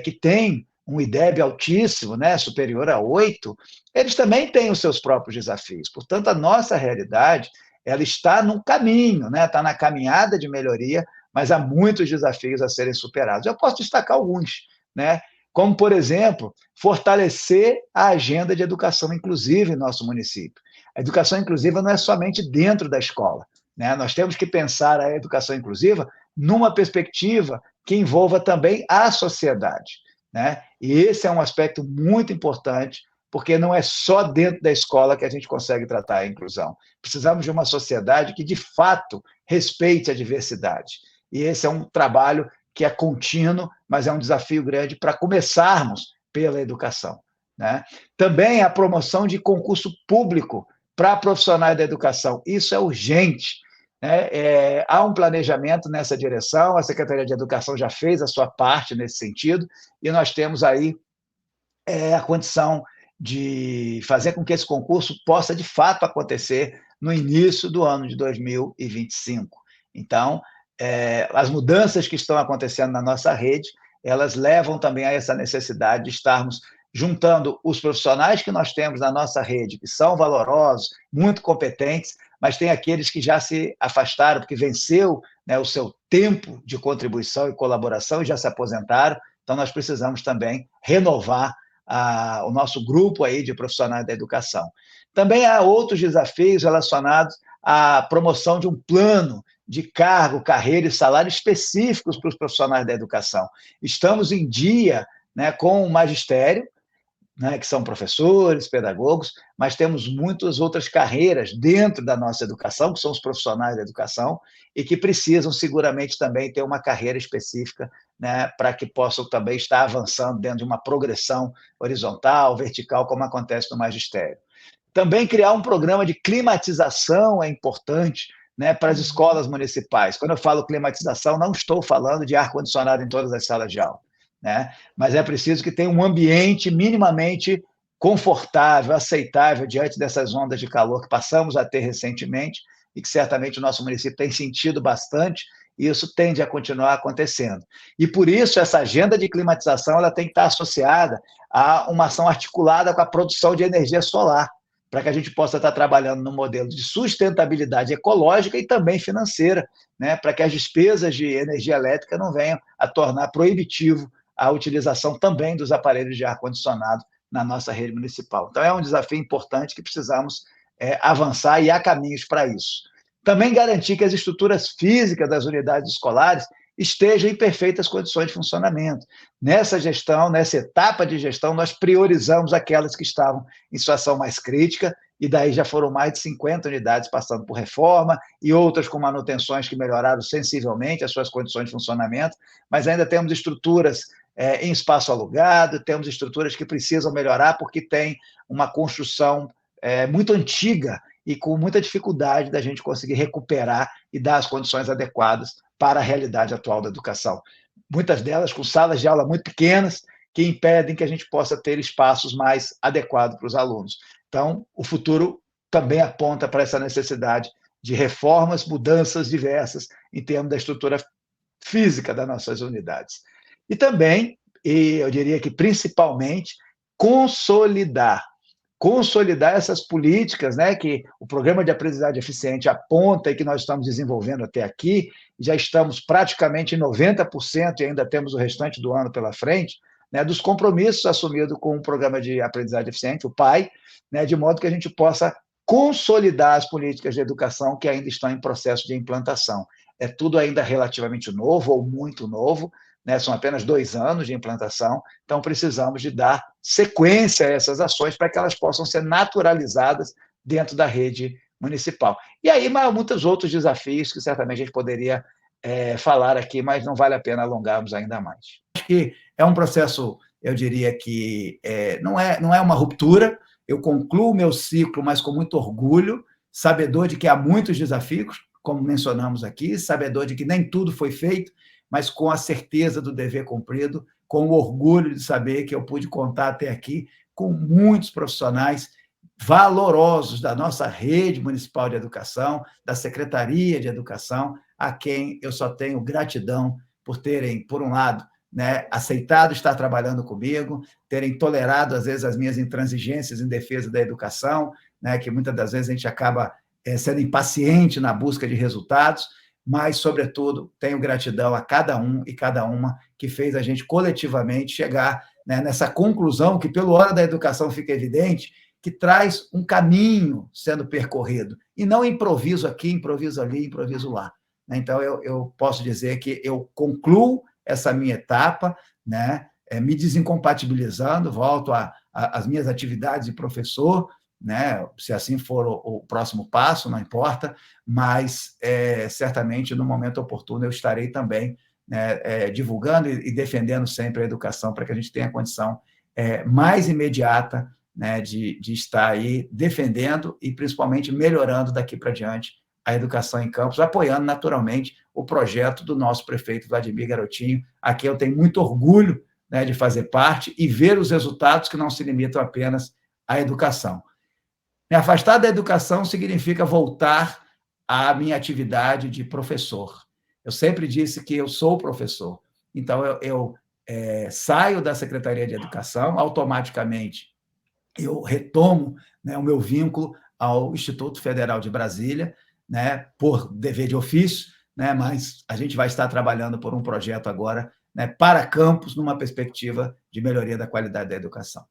que tem um IDEB altíssimo, né, superior a 8, eles também têm os seus próprios desafios. Portanto, a nossa realidade, ela está num caminho, né, está na caminhada de melhoria, mas há muitos desafios a serem superados. Eu posso destacar alguns, né, como, por exemplo, fortalecer a agenda de educação inclusiva em nosso município. A educação inclusiva não é somente dentro da escola, né? Nós temos que pensar a educação inclusiva numa perspectiva que envolva também a sociedade, né? E esse é um aspecto muito importante porque não é só dentro da escola que a gente consegue tratar a inclusão. Precisamos de uma sociedade que, de fato, respeite a diversidade. E esse é um trabalho que é contínuo, mas é um desafio grande para começarmos pela educação, né? Também a promoção de concurso público para profissionais da educação. Isso é urgente, né? Há um planejamento nessa direção, a Secretaria de Educação já fez a sua parte nesse sentido, e nós temos aí a condição de fazer com que esse concurso possa, de fato, acontecer no início do ano de 2025. Então, as mudanças que estão acontecendo na nossa rede, elas levam também a essa necessidade de estarmos juntando os profissionais que nós temos na nossa rede, que são valorosos, muito competentes, mas tem aqueles que já se afastaram, porque venceu, né, o seu tempo de contribuição e colaboração e já se aposentaram. Então, nós precisamos também renovar o nosso grupo aí de profissionais da educação. Também há outros desafios relacionados à promoção de um plano de cargo, carreira e salário específicos para os profissionais da educação. Estamos em dia, né, com o magistério, né, que são professores, pedagogos, mas temos muitas outras carreiras dentro da nossa educação, que são os profissionais da educação, e que precisam seguramente também ter uma carreira específica, né, para que possam também estar avançando dentro de uma progressão horizontal, vertical, como acontece no magistério. Também criar um programa de climatização é importante, né, para as escolas municipais. Quando eu falo climatização, não estou falando de ar-condicionado em todas as salas de aula, né? Mas é preciso que tenha um ambiente minimamente confortável, aceitável diante dessas ondas de calor que passamos a ter recentemente e que certamente o nosso município tem sentido bastante, e isso tende a continuar acontecendo. E por isso essa agenda de climatização ela tem que estar associada a uma ação articulada com a produção de energia solar, para que a gente possa estar trabalhando no modelo de sustentabilidade ecológica e também financeira, né, para que as despesas de energia elétrica não venham a tornar proibitivo a utilização também dos aparelhos de ar-condicionado na nossa rede municipal. Então, é um desafio importante que precisamos avançar e há caminhos para isso. Também garantir que as estruturas físicas das unidades escolares estejam em perfeitas condições de funcionamento. Nessa gestão, nessa etapa de gestão, nós priorizamos aquelas que estavam em situação mais crítica, e daí já foram mais de 50 unidades passando por reforma, e outras com manutenções que melhoraram sensivelmente as suas condições de funcionamento, mas ainda temos estruturas em espaço alugado, temos estruturas que precisam melhorar porque tem uma construção muito antiga e com muita dificuldade da gente conseguir recuperar e dar as condições adequadas para a realidade atual da educação. Muitas delas com salas de aula muito pequenas, que impedem que a gente possa ter espaços mais adequados para os alunos. Então, o futuro também aponta para essa necessidade de reformas, mudanças diversas em termos da estrutura física das nossas unidades. E também, e eu diria que principalmente, consolidar essas políticas, né, que o Programa de Aprendizagem Eficiente aponta e que nós estamos desenvolvendo até aqui, já estamos praticamente em 90% e ainda temos o restante do ano pela frente, né, dos compromissos assumidos com o Programa de Aprendizagem Eficiente, o PAE, né, de modo que a gente possa consolidar as políticas de educação que ainda estão em processo de implantação. É tudo ainda relativamente novo ou muito novo, né, são apenas 2 anos de implantação, então precisamos de dar sequência a essas ações para que elas possam ser naturalizadas dentro da rede municipal. E aí, há muitos outros desafios que certamente a gente poderia falar aqui, mas não vale a pena alongarmos ainda mais. Acho que é um processo, eu diria que não é uma ruptura, eu concluo o meu ciclo, mas com muito orgulho, sabedor de que há muitos desafios, como mencionamos aqui, sabedor de que nem tudo foi feito, mas com a certeza do dever cumprido, com o orgulho de saber que eu pude contar até aqui com muitos profissionais valorosos da nossa rede municipal de educação, da Secretaria de Educação, a quem eu só tenho gratidão por terem, por um lado, né, aceitado estar trabalhando comigo, terem tolerado, às vezes, as minhas intransigências em defesa da educação, né, que muitas das vezes a gente acaba sendo impaciente na busca de resultados, mas, sobretudo, tenho gratidão a cada um e cada uma que fez a gente coletivamente chegar, né, nessa conclusão que, pelo Hora da Educação, fica evidente, que traz um caminho sendo percorrido, e não improviso aqui, improviso ali, improviso lá. Então, eu posso dizer que eu concluo essa minha etapa, né, me desincompatibilizando, volto a as minhas atividades de professor, né? Se assim for o próximo passo, não importa, mas certamente no momento oportuno eu estarei também, né, divulgando e defendendo sempre a educação para que a gente tenha a condição mais imediata, né, de estar aí defendendo e principalmente melhorando daqui para diante a educação em campus, apoiando naturalmente o projeto do nosso prefeito Vladimir Garotinho, a quem eu tenho muito orgulho, né, de fazer parte e ver os resultados que não se limitam apenas à educação. Me afastar da educação significa voltar à minha atividade de professor. Eu sempre disse que eu sou professor. Então, eu saio da Secretaria de Educação, automaticamente eu retomo, né, o meu vínculo ao Instituto Federal de Brasília, né, por dever de ofício, né, mas a gente vai estar trabalhando por um projeto agora, né, para campus, numa perspectiva de melhoria da qualidade da educação.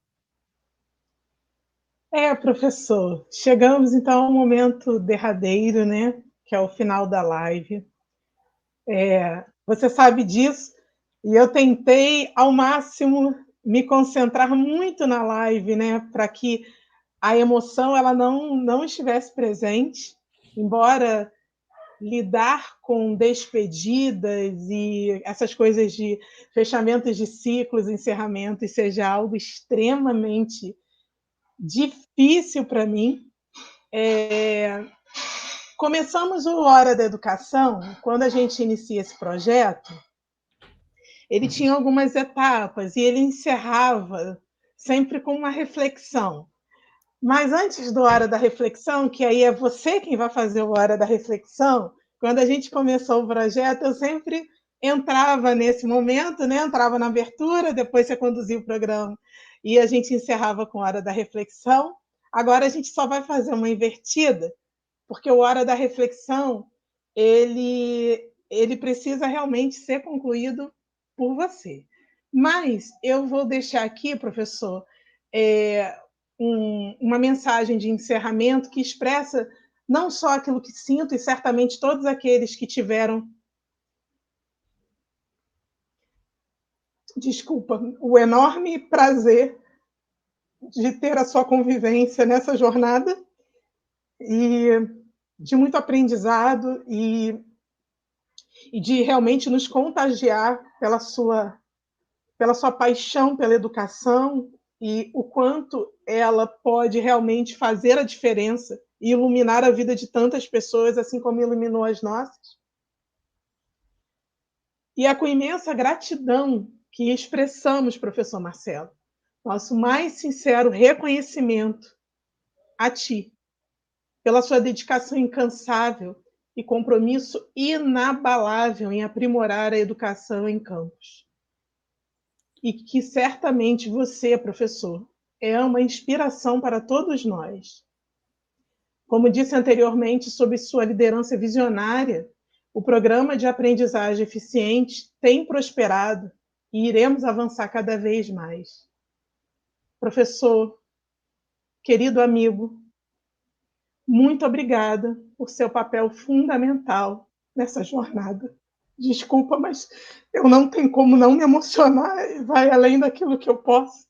Professor, chegamos então ao momento derradeiro, né, que é o final da live. Você sabe disso, e eu tentei ao máximo me concentrar muito na live, né, para que a emoção ela não estivesse presente, embora lidar com despedidas e essas coisas de fechamentos de ciclos, encerramentos, seja algo extremamente difícil para mim. Começamos o Hora da Educação, quando a gente inicia esse projeto, ele tinha algumas etapas e ele encerrava sempre com uma reflexão. Mas antes do Hora da Reflexão, que aí é você quem vai fazer o Hora da Reflexão, quando a gente começou o projeto, eu sempre entrava nesse momento, né? Entrava na abertura, depois você conduzia o programa e a gente encerrava com a Hora da Reflexão. Agora a gente só vai fazer uma invertida, porque o Hora da Reflexão ele precisa realmente ser concluído por você. Mas eu vou deixar aqui, professor, uma mensagem de encerramento que expressa não só aquilo que sinto, e certamente todos aqueles que tiveram, o enorme prazer de ter a sua convivência nessa jornada, e de muito aprendizado, e de realmente nos contagiar pela sua paixão pela educação, e o quanto ela pode realmente fazer a diferença e iluminar a vida de tantas pessoas, assim como iluminou as nossas. E é com imensa gratidão que expressamos, professor Marcelo, nosso mais sincero reconhecimento a ti, pela sua dedicação incansável e compromisso inabalável em aprimorar a educação em campus. E que certamente você, professor, é uma inspiração para todos nós. Como disse anteriormente, sob sua liderança visionária, o programa de aprendizagem eficiente tem prosperado e iremos avançar cada vez mais. Professor, querido amigo, muito obrigada por seu papel fundamental nessa jornada. Desculpa, mas eu não tenho como não me emocionar, vai além daquilo que eu posso.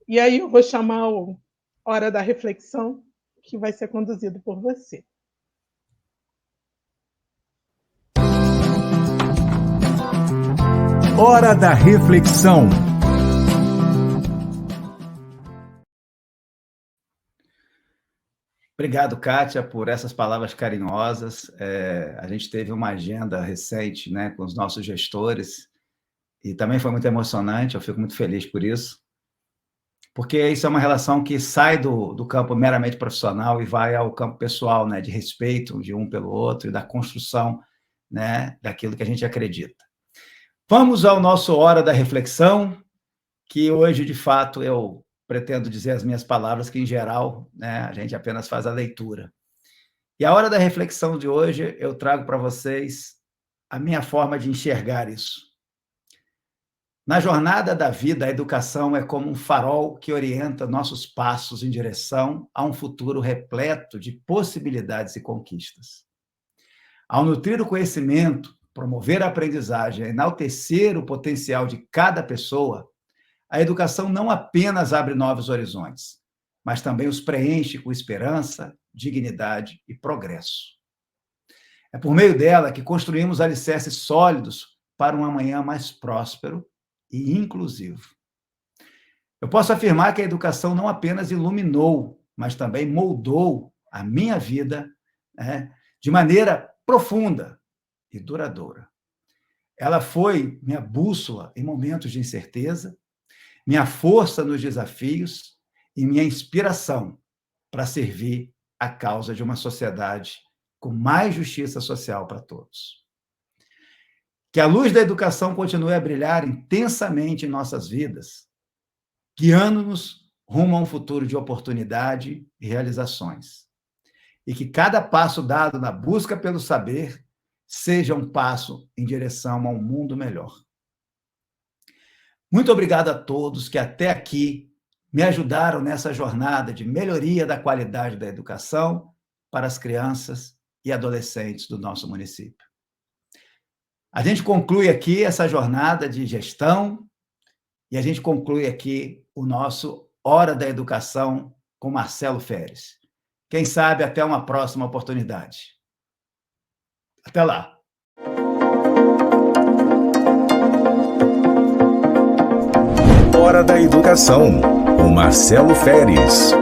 E aí eu vou chamar o Hora da Reflexão, que vai ser conduzido por você. Hora da Reflexão. Obrigado, Kátia, por essas palavras carinhosas. A gente teve uma agenda recente, né, com os nossos gestores, e também foi muito emocionante, eu fico muito feliz por isso, porque isso é uma relação que sai do campo meramente profissional e vai ao campo pessoal, né, de respeito de um pelo outro e da construção, né, daquilo que a gente acredita. Vamos ao nosso Hora da Reflexão, que hoje, de fato, eu pretendo dizer as minhas palavras, que, em geral, né, a gente apenas faz a leitura. E a Hora da Reflexão de hoje, eu trago para vocês a minha forma de enxergar isso. Na jornada da vida, a educação é como um farol que orienta nossos passos em direção a um futuro repleto de possibilidades e conquistas. Ao nutrir o conhecimento, promover a aprendizagem e enaltecer o potencial de cada pessoa, a educação não apenas abre novos horizontes, mas também os preenche com esperança, dignidade e progresso. É por meio dela que construímos alicerces sólidos para um amanhã mais próspero e inclusivo. Eu posso afirmar que a educação não apenas iluminou, mas também moldou a minha vida, de maneira profunda e duradoura. Ela foi minha bússola em momentos de incerteza, minha força nos desafios e minha inspiração para servir a causa de uma sociedade com mais justiça social para todos. Que a luz da educação continue a brilhar intensamente em nossas vidas, guiando-nos rumo a um futuro de oportunidade e realizações. E que cada passo dado na busca pelo saber seja um passo em direção a um mundo melhor. Muito obrigado a todos que até aqui me ajudaram nessa jornada de melhoria da qualidade da educação para as crianças e adolescentes do nosso município. A gente conclui aqui essa jornada de gestão e a gente conclui aqui o nosso Hora da Educação com Marcelo Feres. Quem sabe até uma próxima oportunidade. Até lá. Hora da Educação, com Marcelo Feres.